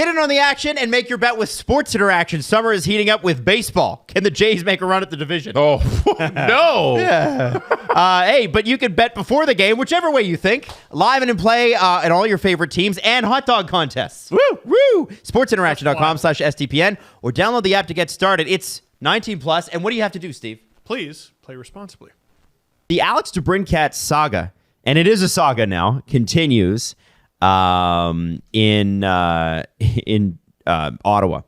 Get in on the action and make your bet with Sports Interaction. Summer is heating up with baseball. Can the Jays make a run at the division? Oh, no. Yeah. Hey, but you can bet before the game, whichever way you think. Live and in play in all your favorite teams and hot dog contests. Woo! Woo! SportsInteraction.com/STPN or download the app to get started. It's 18 plus. And what do you have to do, Steve? Please play responsibly. The Alex Debrincat saga, and it is a saga now, continues in Ottawa.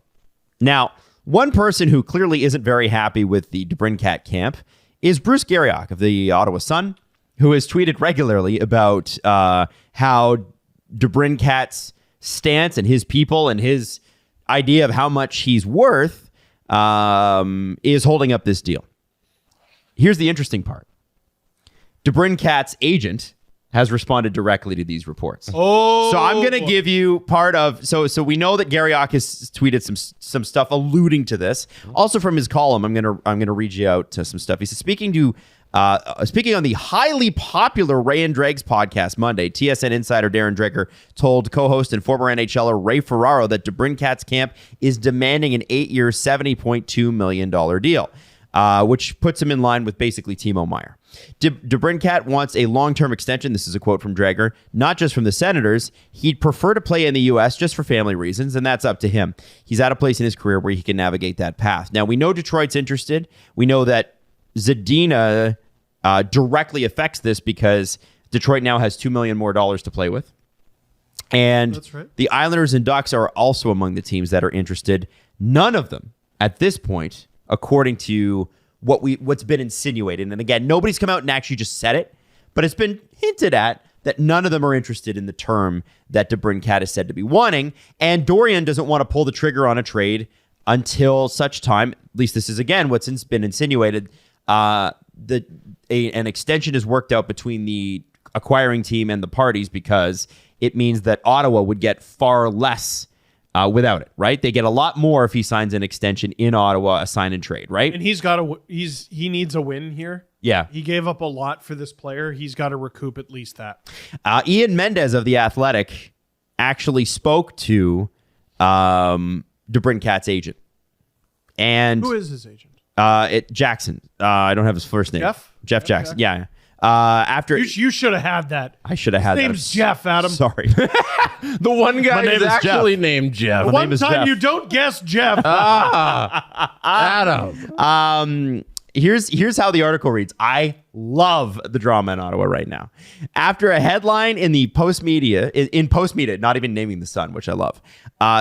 Now, one person who clearly isn't very happy with the Debrincat camp is Bruce Garriock of the Ottawa Sun, who has tweeted regularly about how Debrincat's stance and his people and his idea of how much he's worth is holding up this deal. Here's the interesting part. Debrincat's agent has responded directly to these reports. Oh, so I'm going to give you part of. So we know that Garriock has tweeted some stuff alluding to this. Also from his column, I'm going to read you out some stuff. He says speaking on the highly popular Ray and Dregs podcast Monday, TSN insider Darren Dreger told co-host and former NHLer Ray Ferraro that Debrincat's camp is demanding an 8-year, $70.2 million deal. Which puts him in line with basically Timo Meier. Debrincat wants a long-term extension. This is a quote from Dreger, not just from the Senators. He'd prefer to play in the U.S. just for family reasons, and that's up to him. He's at a place in his career where he can navigate that path. Now, we know Detroit's interested. We know that Zadina directly affects this because Detroit now has $2 million more to play with. And that's right. The Islanders and Ducks are also among the teams that are interested. None of them, at this point, according to what's been insinuated. And again, nobody's come out and actually just said it, but it's been hinted at that none of them are interested in the term that Debrincat is said to be wanting. And Dorian doesn't want to pull the trigger on a trade until such time, at least this is again what's been insinuated, an extension is worked out between the acquiring team and the parties, because it means that Ottawa would get far less without it, right? They get a lot more if he signs an extension in Ottawa, a sign and trade, right? And he needs a win here. Yeah. He gave up a lot for this player. He's got to recoup at least that. Ian Mendez of The Athletic actually spoke to Debrincat's agent. And who is his agent? Jackson. I don't have his first name. Jeff Jackson. Yeah. After you should have had that. I should have had that. His name's Jeff, Adam. Sorry. The one guy is actually named Jeff. One time you don't guess Jeff. Adam. Here's how the article reads. I love the drama in Ottawa right now. After a headline in the Post Media, not even naming the Sun, which I love,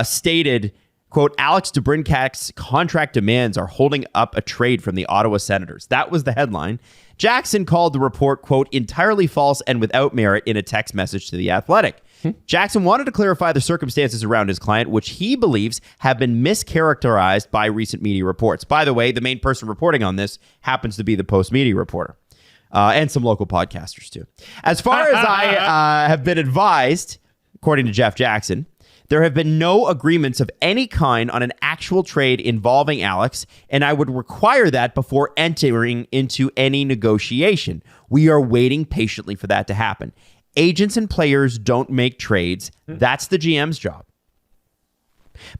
stated, quote, Alex Debrincat's contract demands are holding up a trade from the Ottawa Senators. That was the headline. Jackson called the report, quote, entirely false and without merit in a text message to The Athletic. Jackson wanted to clarify the circumstances around his client, which he believes have been mischaracterized by recent media reports. By the way, the main person reporting on this happens to be the Post Media reporter. And some local podcasters, too. As far as I have been advised, according to Jeff Jackson, there have been no agreements of any kind on an actual trade involving Alex, and I would require that before entering into any negotiation. We are waiting patiently for that to happen. Agents and players don't make trades. That's the GM's job.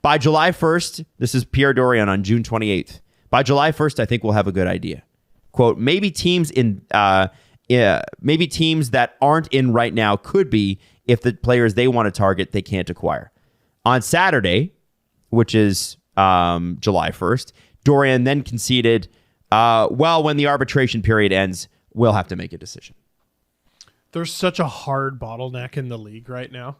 By July 1st, this is Pierre Dorian on June 28th. By July 1st, I think we'll have a good idea. Quote, maybe teams that aren't in right now could be if the players they want to target, they can't acquire. On Saturday, which is July 1st, Dorian then conceded, when the arbitration period ends, we'll have to make a decision. There's such a hard bottleneck in the league right now.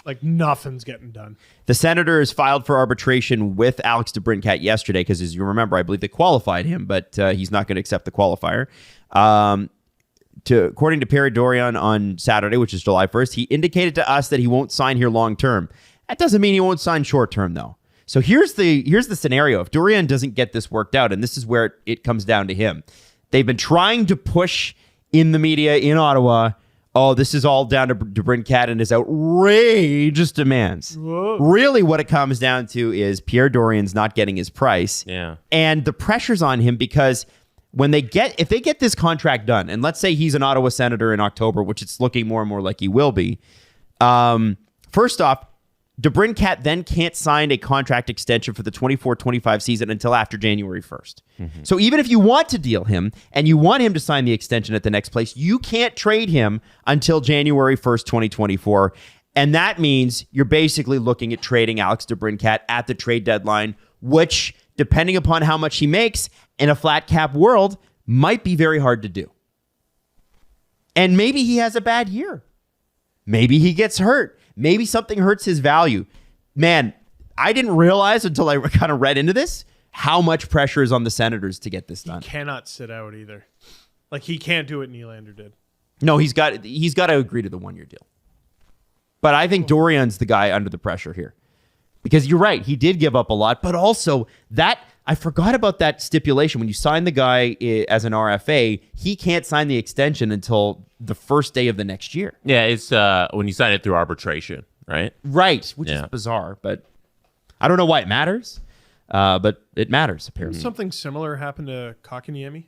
Like, nothing's getting done. The Senators filed for arbitration with Alex Debrincat yesterday because, as you remember, I believe they qualified him, but he's not going to accept the qualifier. According to Pierre Dorian on Saturday, which is July 1st, he indicated to us that he won't sign here long term. That doesn't mean he won't sign short term, though. So here's the scenario. If Dorian doesn't get this worked out, and this is where it comes down to him, they've been trying to push in the media in Ottawa, oh, this is all down to Debrincat and his outrageous demands. Whoa. Really what it comes down to is Pierre Dorian's not getting his price. Yeah. And the pressure's on him because if they get this contract done, and let's say he's an Ottawa Senator in October, which it's looking more and more like he will be, first off, Debrincat then can't sign a contract extension for the 24-25 season until after January 1st. So even if you want to deal him and you want him to sign the extension at the next place, you can't trade him until January 1st, 2024. And that means you're basically looking at trading Alex Debrincat at the trade deadline, which, depending upon how much he makes in a flat cap world, might be very hard to do. And maybe he has a bad year. Maybe he gets hurt. Maybe something hurts his value. Man, I didn't realize until I kind of read into this how much pressure is on the Senators to get this done. He cannot sit out either. Like, he can't do what Nylander did. No, he's got to agree to the 1-year deal. But I think Dorian's the guy under the pressure here. Because you're right, he did give up a lot, but also that I forgot about that stipulation. When you sign the guy as an RFA, he can't sign the extension until the first day of the next year. Yeah, it's when you sign it through arbitration, right? Right, which is bizarre, but I don't know why it matters, but it matters, apparently. Something similar happened to Kotkaniemi.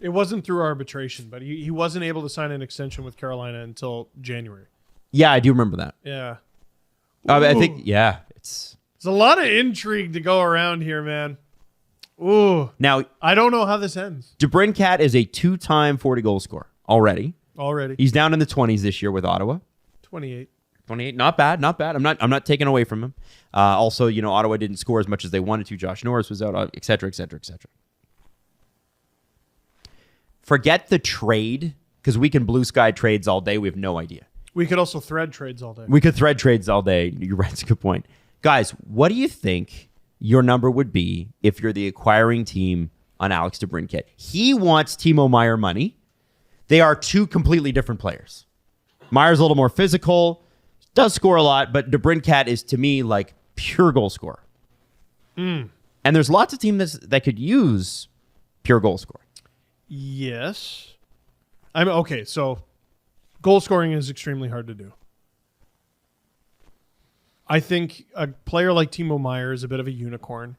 It wasn't through arbitration, but he wasn't able to sign an extension with Carolina until January. Yeah, I do remember that. Yeah. I think, it's... There's a lot of intrigue to go around here, man. Ooh. Now, I don't know how this ends. Debrincat is a 2-time 40-goal scorer already. He's down in the 20s this year with Ottawa. 28. Not bad. I'm not taking away from him. Also, Ottawa didn't score as much as they wanted to. Josh Norris was out, et cetera, et cetera, et cetera. Forget the trade, because we can blue sky trades all day. We have no idea. We could also thread trades all day. We could thread trades all day. You're right. That's a good point. Guys, what do you think your number would be if you're the acquiring team on Alex Debrincat? He wants Timo Meier money. They are two completely different players. Meier's a little more physical, does score a lot, but Debrincat is, to me, like pure goal scorer. And there's lots of teams that could use pure goal scoring. Yes. Okay, so goal scoring is extremely hard to do. I think a player like Timo Meier is a bit of a unicorn,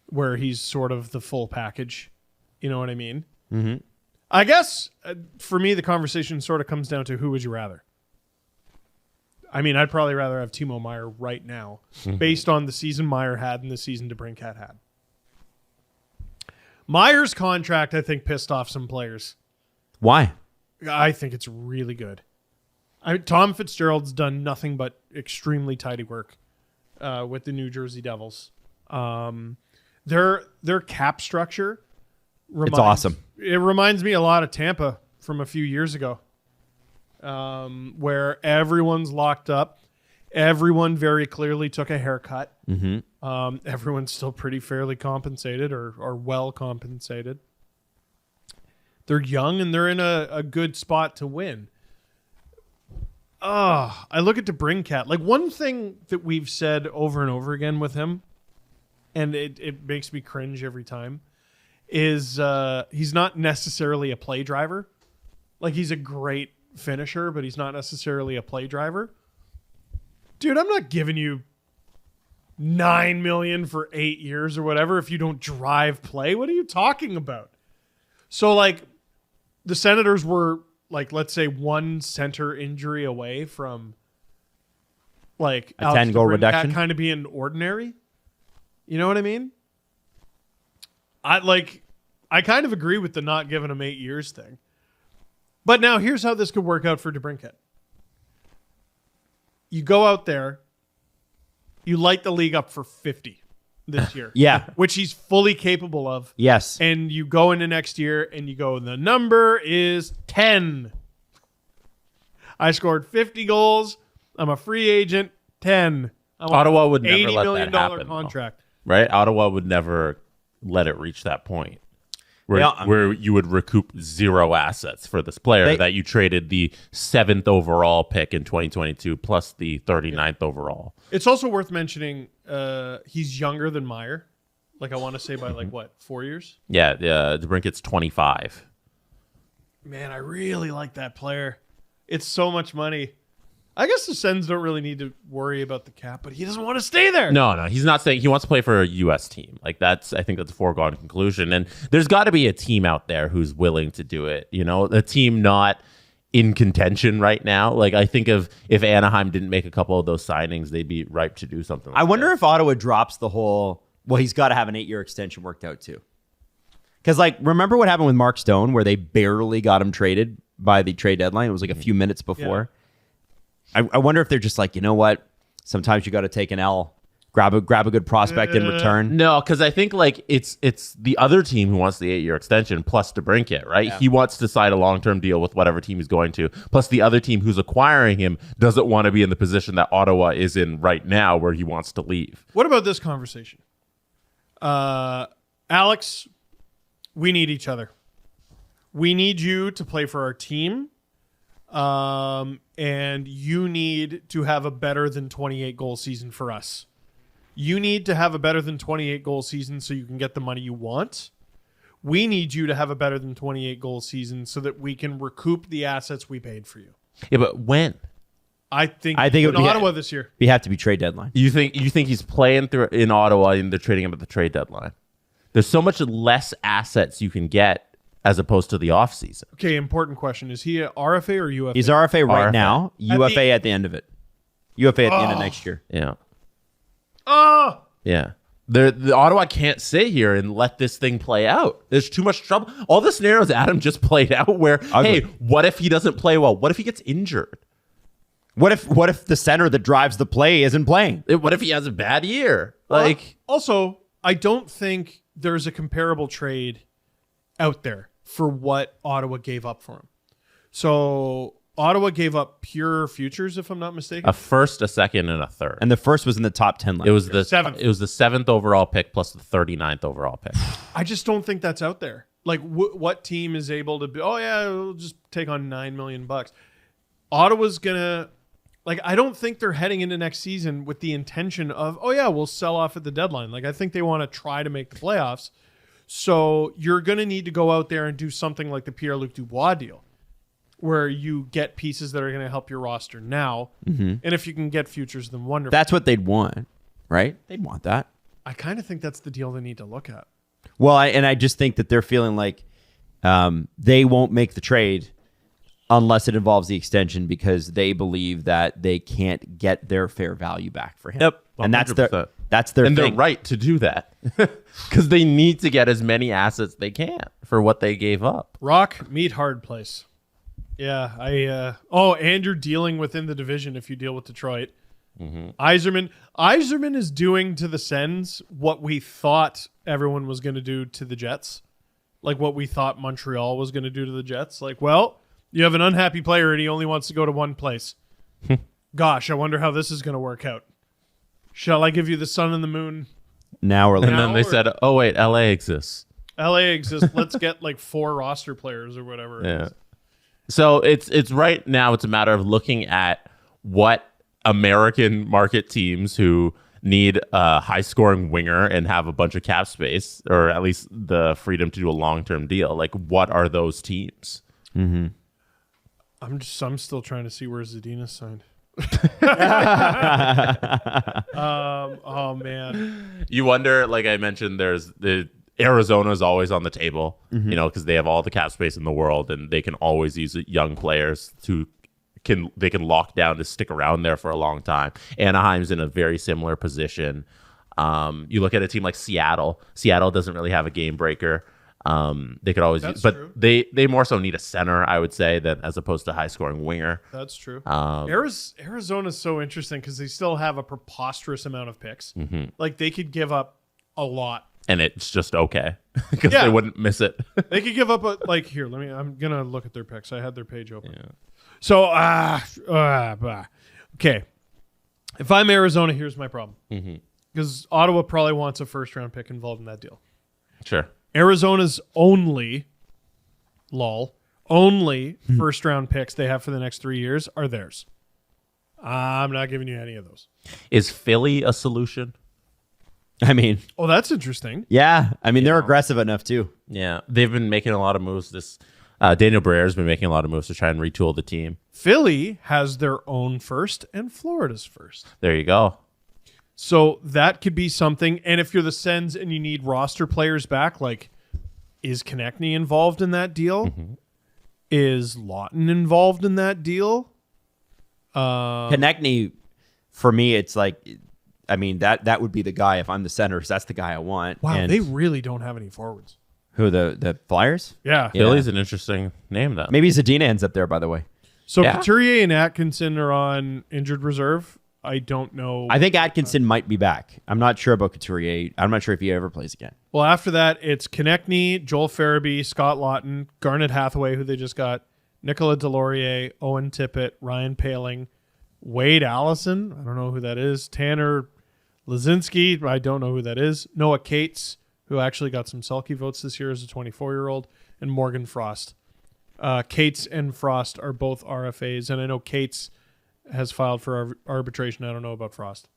where he's sort of the full package. You know what I mean? Mm-hmm. I guess for me, the conversation sort of comes down to who would you rather? I mean, I'd probably rather have Timo Meier right now, based on the season Meier had and the season Debrincat had. Meier's contract, I think, pissed off some players. Why? I think it's really good. Tom Fitzgerald's done nothing but extremely tidy work with the New Jersey Devils. Their cap structure, it's awesome. It reminds me a lot of Tampa from a few years ago, where everyone's locked up. Everyone very clearly took a haircut. Mm-hmm. Everyone's still pretty fairly compensated or well compensated. They're young and they're in a good spot to win. I look at Debrincat. Like, one thing that we've said over and over again with him, and it makes me cringe every time, is he's not necessarily a play driver. Like, he's a great finisher, but he's not necessarily a play driver. Dude, I'm not giving you $9 million for 8 years or whatever if you don't drive play. What are you talking about? So, like, the Senators were, like, let's say one center injury away from, like, a 10-goal reduction, kind of being ordinary. You know what I mean? I kind of agree with the not giving him 8 years thing. But now here's how this could work out for Debrincat. You go out there, you light the league up for 50 this year. Yeah. Which he's fully capable of. Yes. And you go into next year and you go, the number is 10. I scored 50 goals. I'm a free agent. 10. Ottawa would never let $80 million that happen, contract. though. Right? Ottawa would never let it reach that point. Where you would recoup zero assets for this player that you traded the 7th overall pick in 2022 plus the 39th overall. It's also worth mentioning he's younger than Meier. Like, I want to say by 4 years? Yeah, Debrincat's 25. Man, I really like that player. It's so much money. I guess the Sens don't really need to worry about the cap, but he doesn't want to stay there. No, he's not saying he wants to play for a U.S. team. Like, I think that's a foregone conclusion. And there's got to be a team out there who's willing to do it. You know, a team not in contention right now. Like, I think if Anaheim didn't make a couple of those signings, they'd be ripe to do something like I wonder that. if Ottawa drops the whole, well, he's got to have an 8-year extension worked out too. Because, like, remember what happened with Mark Stone where they barely got him traded by the trade deadline? It was like a few minutes before. Yeah. I wonder if they're just like, you know what? Sometimes you got to take an L. Grab a good prospect in return. No, because I think like it's the other team who wants the 8-year extension plus Debrincat, right? Yeah. He wants to sign a long-term deal with whatever team he's going to. Plus the other team who's acquiring him doesn't want to be in the position that Ottawa is in right now where he wants to leave. What about this conversation? Alex, we need each other. We need you to play for our team. And you need to have a better than 28 goal season for us. You need to have a better than 28 goal season so you can get the money you want. We need you to have a better than 28 goal season so that we can recoup the assets we paid for you. Yeah, but when? I think it would be Ottawa this year. We have to be trade deadline. You think he's playing through in Ottawa and they're trading him at the trade deadline? There's so much less assets you can get as opposed to the offseason. Okay, important question. Is he a RFA or UFA? He's RFA right RFA. now, UFA at the end of it. UFA at the end of next year. Yeah. Oh! Yeah. The Ottawa can't sit here and let this thing play out. There's too much trouble. All the scenarios Adam just played out where, hey, what if he doesn't play well? What if he gets injured? What if the center that drives the play isn't playing? What if he has a bad year? Like, also, I don't think there's a comparable trade out there for what Ottawa gave up for him. So Ottawa gave up pure futures, if I'm not mistaken. a first, a second, and a third. And the first was in the top 10 last It was year. the Seventh. It was the 7th overall pick plus the 39th overall pick. I just don't think that's out there. Like, what team is able to be? Oh yeah, we'll just take on $9 million. Ottawa's gonna, like, I don't think they're heading into next season with the intention of, oh yeah, we'll sell off at the deadline. Like, I think they want to try to make the playoffs. So you're gonna need to go out there and do something like the Pierre-Luc Dubois deal, where you get pieces that are going to help your roster now. Mm-hmm. And if you can get futures, then wonderful. That's what they'd want, right? They'd want that. I kind of think that's the deal they need to look at. Well, I just think that they're feeling like they won't make the trade unless it involves the extension because they believe that they can't get their fair value back for him. Yep, and that's 100%. their And thing. they're right to do that because they need to get as many assets they can for what they gave up. Rock, meet hard place. Yeah, and you're dealing within the division if you deal with Detroit. Mm-hmm. Yzerman is doing to the Sens what we thought everyone was going to do to the Jets. Like what we thought Montreal was going to do to the Jets. Like, well, you have an unhappy player and he only wants to go to one place. Gosh, I wonder how this is going to work out. Shall I give you the sun and the moon? Now or later. And then they said, oh, wait, LA exists. LA exists. Let's get like 4 roster players or whatever. Yeah. So it's right now, it's a matter of looking at what American market teams who need a high-scoring winger and have a bunch of cap space, or at least the freedom to do a long-term deal. Like, what are those teams? Mm-hmm. I'm still trying to see where Zadina signed. Oh man, You wonder, like I mentioned, there's the Arizona is always on the table, you know, because they have all the cap space in the world and they can always use young players they can lock down to stick around there for a long time. Anaheim's in a very similar position. You look at a team like Seattle. Seattle doesn't really have a game breaker. They could always That's use, but true. they more so need a center, I would say, than as opposed to high scoring winger. that's true. Arizona's so interesting because they still have a preposterous amount of picks. Mm-hmm. Like they could give up a lot. And it's just okay because Yeah. they wouldn't miss it. They could give up here. I'm gonna look at their picks. I had their page open. Yeah. So okay. If I'm Arizona, here's my problem. Because Ottawa probably wants a first round pick involved in that deal. Sure. Arizona's only first round picks they have for the next 3 years are theirs. I'm not giving you any of those. Is Philly a solution? I mean, Oh, that's interesting. yeah. I mean, they're aggressive enough too. Yeah. They've been making a lot of moves. Daniel Breyer's been making a lot of moves to try and retool the team. Philly has their own first and Florida's first. There you go. So that could be something. And if you're the Sens and you need roster players back, like, is Konechny involved in that deal? Is Lawton involved in that deal? Konechny, for me, it's like, I mean, that would be the guy. If I'm the Senators, that's the guy I want. Wow, And they really don't have any forwards. who, the Flyers? Yeah. Philly's an interesting name, then. Maybe Zadina ends up there, by the way. So Yeah. Couturier and Atkinson are on injured reserve. I don't know. I think Atkinson might be back. I'm not sure about Couturier. I'm not sure if he ever plays again. Well, after that, it's Konechny, Joel Farabee, Scott Lawton, Garnet Hathaway, who they just got, Nicola Delorier, Owen Tippett, Ryan Paling, Wade Allison. I don't know who that is. Tanner Lazinski. I don't know who that is. Noah Cates, who actually got some Selke votes this year as a 24-year-old, and Morgan Frost. Cates and Frost are both RFAs, and I know Cates has filed for arbitration. I don't know about Frost.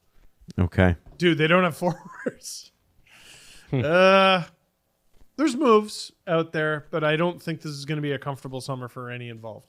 Okay. Dude, they don't have forwards. There's moves out there, but I don't think this is going to be a comfortable summer for any involved.